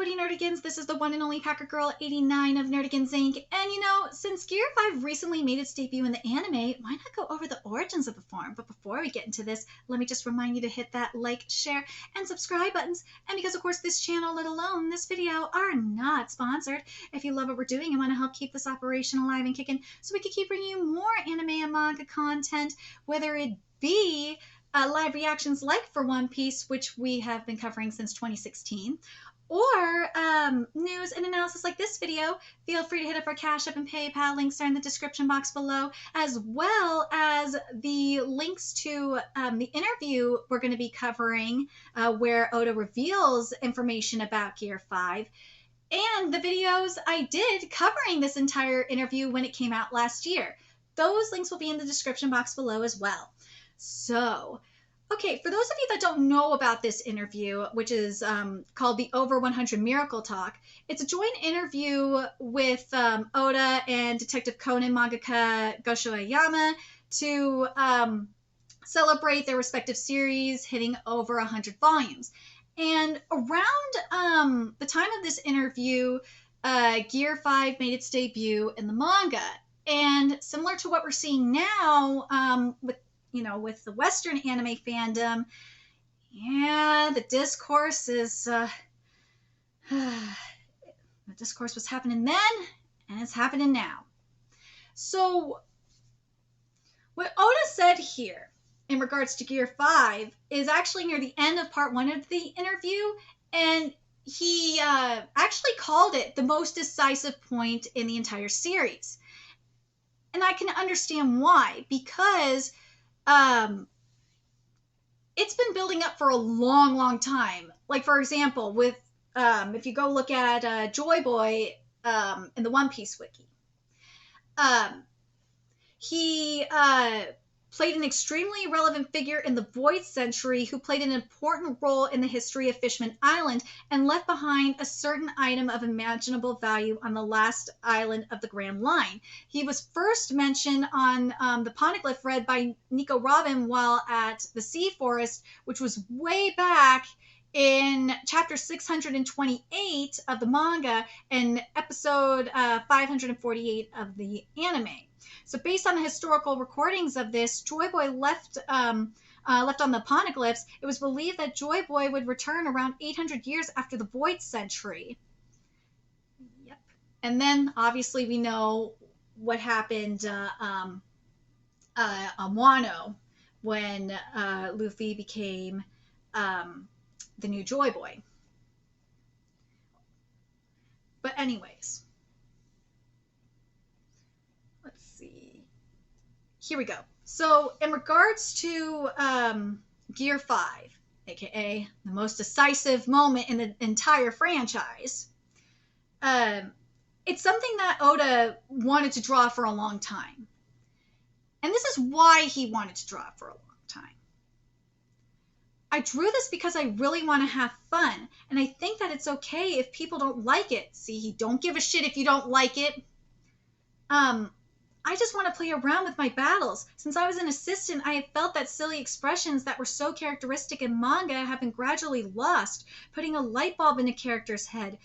Woody Nerdigans. This is the one and only Hacker Girl 89 of Nerdigans Inc. And you know, since Gear 5 recently made its debut in the anime, why not go over the origins of the form? But before we get into this, let me just remind you to hit that like, share, and subscribe buttons. And because of course this channel, let alone this video, are not sponsored, if you love what we're doing and want to help keep this operation alive and kicking so we can keep bringing you more anime and manga content, whether it be live reactions like for One Piece, which we have been covering since 2016, or news and analysis like this video, feel free to hit up our Cash App and PayPal. Links are in the description box below, as well as the links to the interview we're going to be covering where Oda reveals information about Gear 5, and the videos I did covering this entire interview when it came out last year. Those links will be in the description box below as well. So, okay, for those of you that don't know about this interview, which is called the Over 100 Miracle Talk, it's a joint interview with Oda and Detective Conan mangaka Gosho Aoyamas to celebrate their respective series hitting over 100 volumes. And around the time of this interview, Gear 5 made its debut in the manga. And similar to what we're seeing now with the Western anime fandom, yeah, the discourse is, the discourse was happening then, and it's happening now. So, what Oda said here in regards to Gear 5 is actually near the end of part 1 of the interview, and he actually called it the most decisive point in the entire series. And I can understand why, because it's been building up for a long, long time. Like, for example, with if you go look at Joy Boy in the One Piece wiki, he played an extremely relevant figure in the Void Century who played an important role in the history of Fishman Island and left behind a certain item of imaginable value on the last island of the Grand Line. He was first mentioned on the poneglyph read by Nico Robin while at the Sea Forest, which was way back in chapter 628 of the manga and episode 548 of the anime. So based on the historical recordings of this, Joy Boy left on the poneglyphs. It was believed that Joy Boy would return around 800 years after the Void Century. Yep. And then, obviously, we know what happened on Wano when Luffy became the new Joy Boy. But anyways, let's see. Here we go. So in regards to Gear 5, aka the most decisive moment in the entire franchise, it's something that Oda wanted to draw for a long time. And this is why he wanted to draw it for a long time. I drew this because I really want to have fun, and I think that it's okay if people don't like it. See, he don't give a shit if you don't like it. I just want to play around with my battles. Since I was an assistant, I have felt that silly expressions that were so characteristic in manga have been gradually lost, putting a light bulb in a character's head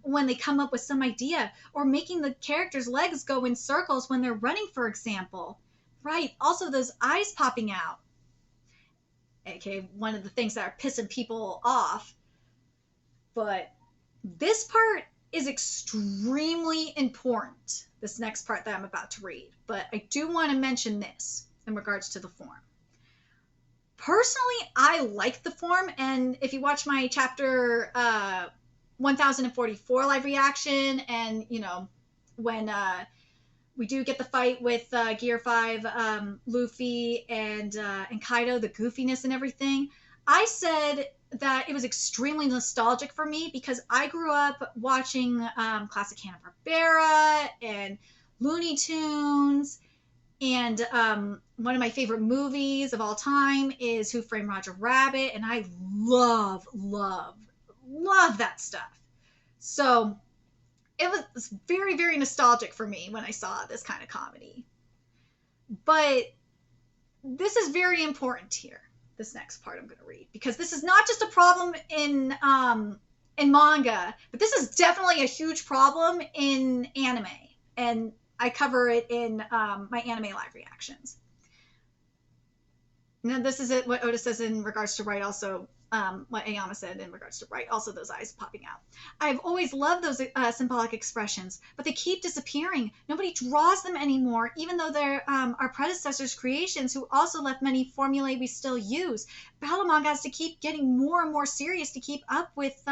when they come up with some idea, or making the character's legs go in circles when they're running, for example. Right, also those eyes popping out. Okay, one of the things that are pissing people off. But this part is extremely important, this next part that I'm about to read. But I do want to mention this in regards to the form. Personally, I like the form, and if you watch my chapter 1044 live reaction, and, you know, when we do get the fight with Gear 5, Luffy, and Kaido, the goofiness and everything, I said that it was extremely nostalgic for me because I grew up watching classic Hanna-Barbera and Looney Tunes, and one of my favorite movies of all time is Who Framed Roger Rabbit, and I love that stuff. So it was very, very nostalgic for me when I saw this kind of comedy. But this is very important here, this next part I'm going to read, because this is not just a problem in in manga, but this is definitely a huge problem in anime, and I cover it in my anime live reactions. Now, this is it, what Oda says in regards to Right, also what Aoyama said in regards to Right, also those eyes popping out. I've always loved those symbolic expressions, but they keep disappearing. Nobody draws them anymore, even though they're our predecessors' creations who also left many formulae we still use. Battle manga has to keep getting more and more serious to keep up with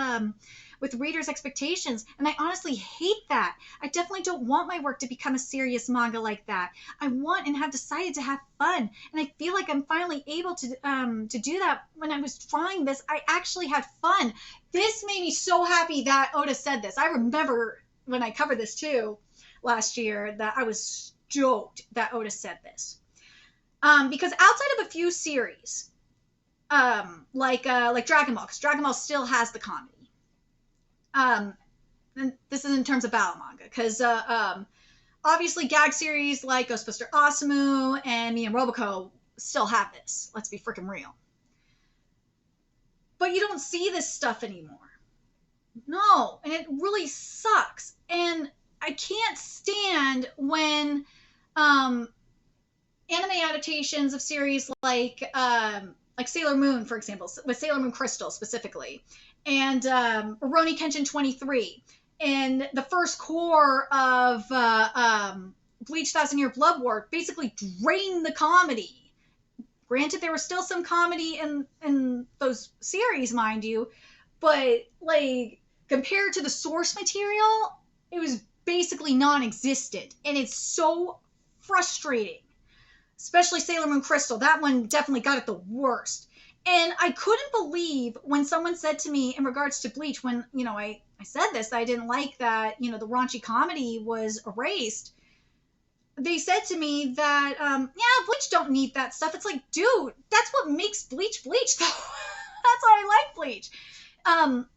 readers' expectations, and I honestly hate that. I definitely don't want my work to become a serious manga like that. I want and have decided to have fun, and I feel like I'm finally able to do that. When I was drawing this, I actually had fun. This made me so happy that Oda said this. I remember when I covered this too last year that I was stoked that Oda said this. Because outside of a few series, like Dragon Ball, because Dragon Ball still has the comedy. And this is in terms of battle manga, because obviously gag series like Ghostbuster Osamu and Me and Roboco still have this. Let's be freaking real. But you don't see this stuff anymore. No, and it really sucks. And I can't stand when anime adaptations of series like Sailor Moon, for example, with Sailor Moon Crystal specifically, and Rurouni Kenshin 23, and the first core of Bleach 1,000 Year Blood War basically drained the comedy. Granted, there was still some comedy in those series, mind you, but like compared to the source material, it was basically non-existent, and it's so frustrating. Especially Sailor Moon Crystal, that one definitely got it the worst. And I couldn't believe when someone said to me in regards to Bleach, when, I said this, I didn't like that, the raunchy comedy was erased. They said to me that, Bleach don't need that stuff. It's like, dude, that's what makes Bleach Bleach, though. That's why I like Bleach.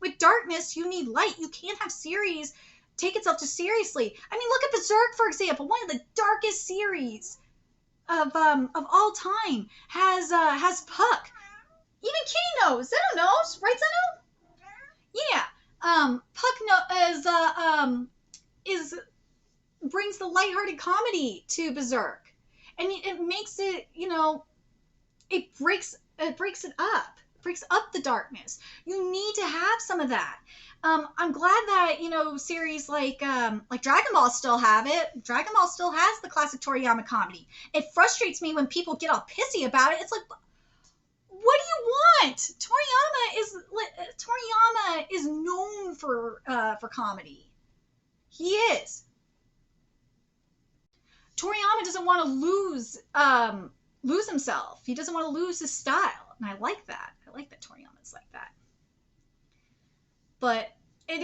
With darkness, you need light. You can't have series take itself too seriously. I mean, look at Berserk, for example, one of the darkest series of all time, has Puck. Even Kitty knows. Zeno knows, right, Zeno? Yeah. Puck brings the lighthearted comedy to Berserk, and it makes it, it breaks it up. It breaks up the darkness. You need to have some of that. I'm glad that series like Dragon Ball still have it. Dragon Ball still has the classic Toriyama comedy. It frustrates me when people get all pissy about it. It's like, what do you want? Toriyama is known for comedy. He is. Toriyama doesn't want to lose himself. He doesn't want to lose his style, and I like that. I like that Toriyama's like that. But it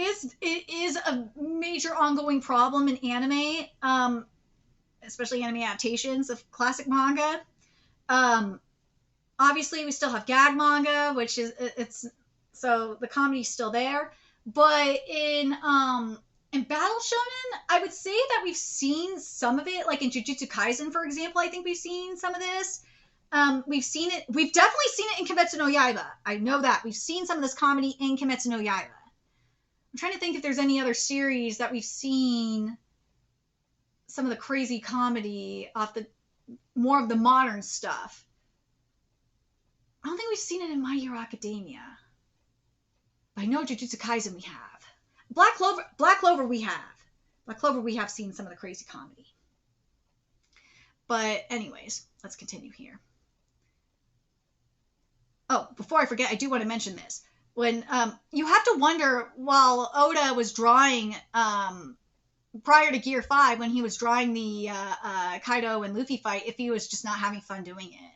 is a major ongoing problem in anime, especially anime adaptations of classic manga. Obviously, we still have gag manga, which is so the comedy's still there. But in Battle Shonen, I would say that we've seen some of it, like in Jujutsu Kaisen, for example. I think we've seen some of this. We've seen it. We've definitely seen it in Kimetsu no Yaiba. I know that. We've seen some of this comedy in Kimetsu no Yaiba. I'm trying to think if there's any other series that we've seen some of the crazy comedy off the more of the modern stuff. I don't think we've seen it in My Hero Academia. But I know Jujutsu Kaisen we have. Black Clover we have. Black Clover we have seen some of the crazy comedy. But anyways, let's continue here. Oh, before I forget, I do want to mention this. When you have to wonder, while Oda was drawing prior to Gear 5, when he was drawing the Kaido and Luffy fight, if he was just not having fun doing it,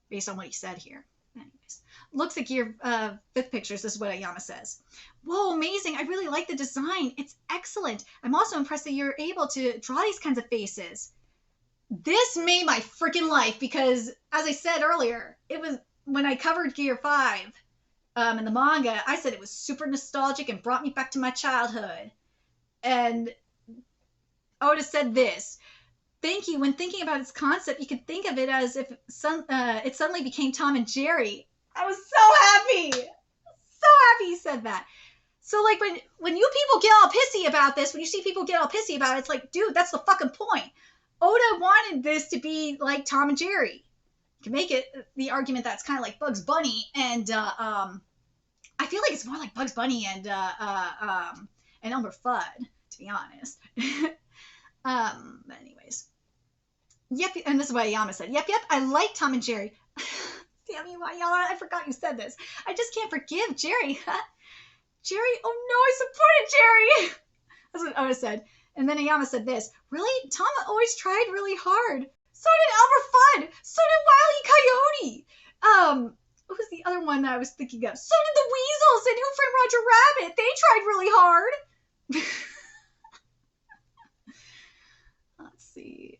based on what he said here. Anyways, looks at Gear 5th pictures. This is what Aoyama says. Whoa, amazing. I really like the design. It's excellent. I'm also impressed that you're able to draw these kinds of faces. This made my freaking life because, as I said earlier, it was when I covered Gear 5 in the manga, I said it was super nostalgic and brought me back to my childhood. And Oda said this. Thank you. When thinking about its concept, you could think of it as if it suddenly became Tom and Jerry. I was so happy. So happy he said that. So, like, when you people get all pissy about this, when you see people get all pissy about it, it's like, dude, that's the fucking point. Oda wanted this to be like Tom and Jerry. You can make it the argument that's kind of like Bugs Bunny, and I feel like it's more like Bugs Bunny and Elmer Fudd, to be honest. But anyways. Yep, and this is what Aoyama said. Yep, I like Tom and Jerry. Damn you, Aoyama, I forgot you said this. I just can't forgive Jerry. Jerry, oh no, I supported Jerry. That's what Oda said. And then Aoyama said this. Really? Tom always tried really hard. So did Elmer Fudd. So did Wile E. Coyote. What was the other one that I was thinking of? So did the Weasels and Who Framed Roger Rabbit. They tried really hard. Let's see.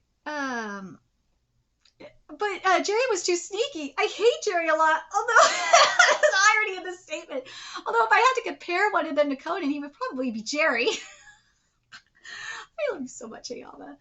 But Jerry was too sneaky. I hate Jerry a lot. Although, the irony of this statement. Although if I had to compare one of them to Conan, he would probably be Jerry. I love you so much, Aoyama.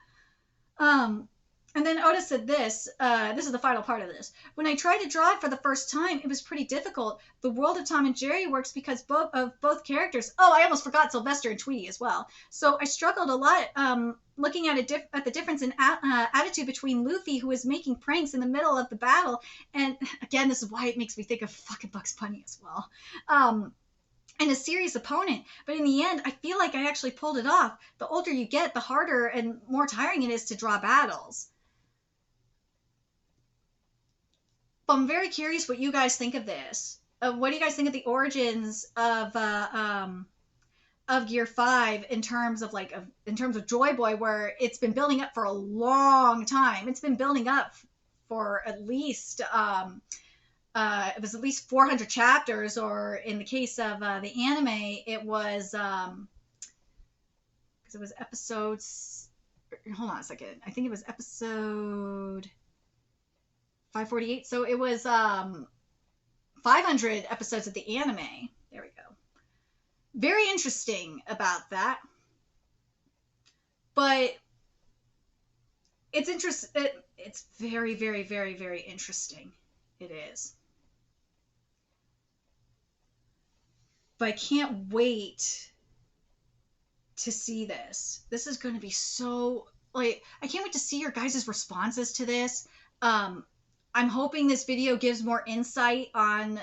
And then Oda said this. This is the final part of this. When I tried to draw it for the first time, it was pretty difficult. The world of Tom and Jerry works because both characters. Oh, I almost forgot Sylvester and Tweety as well. So I struggled a lot looking at the difference in attitude between Luffy, who is making pranks in the middle of the battle, and again, this is why it makes me think of fucking Bugs Bunny as well. And a serious opponent. But in the end, I feel like I actually pulled it off. The older you get, the harder and more tiring it is to draw battles. But I'm very curious what you guys think of this. What do you guys think of the origins of Gear 5 in terms of Joy Boy, where it's been building up for a long time? It's been building up for at least it was at least 400 chapters, or in the case of the anime, it was because it was episodes. Hold on a second. I think it was episode 548. So it was 500 episodes of the anime. There we go. Very interesting about that. But it's it's very, very, very, very interesting. It is. But I can't wait to see this. This is going to be so, like, I can't wait to see your guys' responses to this. I'm hoping this video gives more insight on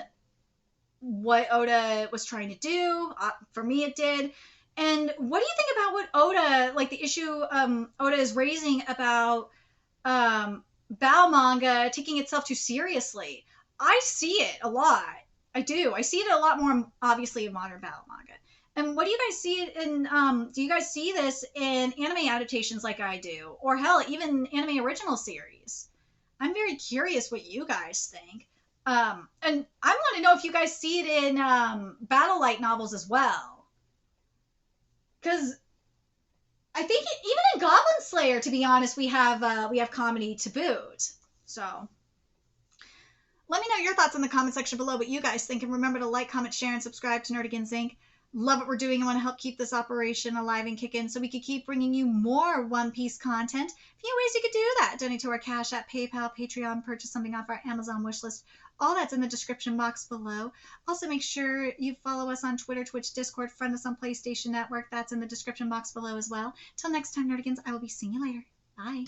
what Oda was trying to do. For me, it did. And what do you think about what Oda, like the issue Oda is raising about battle manga taking itself too seriously? I see it a lot. I do. I see it a lot more, obviously, in modern battle manga. And what do you guys see it in? Do you guys see this in anime adaptations like I do? Or hell, even anime original series? I'm very curious what you guys think. And I want to know if you guys see it in battle light novels as well. Because I think even in Goblin Slayer, to be honest, we have comedy to boot. So let me know your thoughts in the comment section below, what you guys think. And remember to like, comment, share, and subscribe to Nerdigans Inc. Love what we're doing. I want to help keep this operation alive and kicking so we can keep bringing you more One Piece content. A few ways you could do that. Donate to our Cash App, PayPal, Patreon, purchase something off our Amazon wishlist. All that's in the description box below. Also, make sure you follow us on Twitter, Twitch, Discord, friend us on PlayStation Network. That's in the description box below as well. Till next time, Nerdigans, I will be seeing you later. Bye.